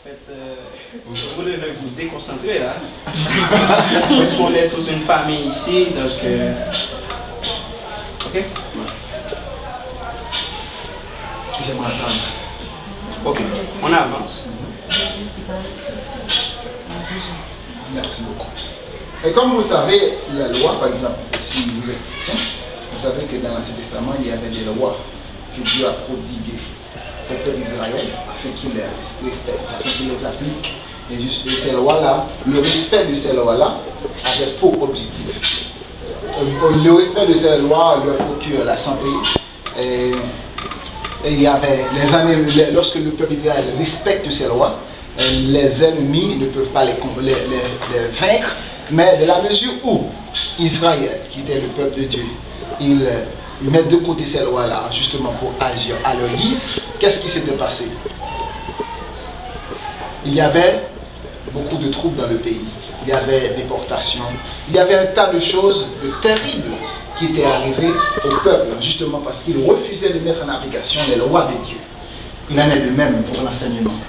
fait, je voulais vous déconcentrer là. Parce qu'on est tous une famille ici, donc. Ok? J'aimerais attendre. Ok, on avance. Merci beaucoup. Et comme vous savez, la loi, par exemple, si vous êtes chrétien, vous savez que dans l'Ancien Testament, il y avait des lois que Dieu a prodiguées au peuple d'Israël afin qu'ils les respectent, afin qu'ils les appliquent. Et ces lois-là, le respect de ces lois-là avait pour objectif. Le respect de ces lois leur procure la santé. Et il y avait lorsque le peuple d'Israël respecte ces lois, les ennemis ne peuvent pas les vaincre, mais de la mesure où Israël, qui était le peuple de Dieu, il met de côté ces lois-là justement pour agir à leur guise, qu'est-ce qui s'était passé? Il y avait beaucoup de troubles dans le pays, il y avait déportation, il y avait un tas de choses terribles qui étaient arrivées au peuple, justement parce qu'il refusait de mettre en application les lois de Dieu. Il en est de même pour l'enseignement.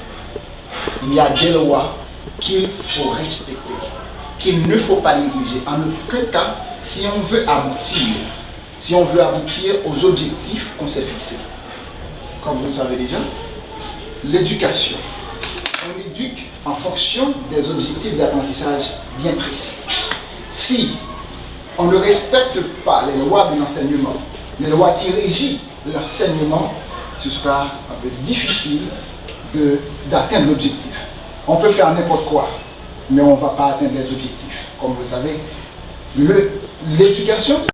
Il y a des lois qu'il faut respecter, qu'il ne faut pas négliger. En aucun cas, si on veut aboutir aux objectifs qu'on s'est fixés. Comme vous le savez déjà, l'éducation. On éduque en fonction des objectifs d'apprentissage bien précis. Si on ne respecte pas les lois de l'enseignement, les lois qui régissent l'enseignement, ce sera un peu difficile d'atteindre l'objectif. On peut faire n'importe quoi, mais on ne va pas atteindre les objectifs. Comme vous savez, l'éducation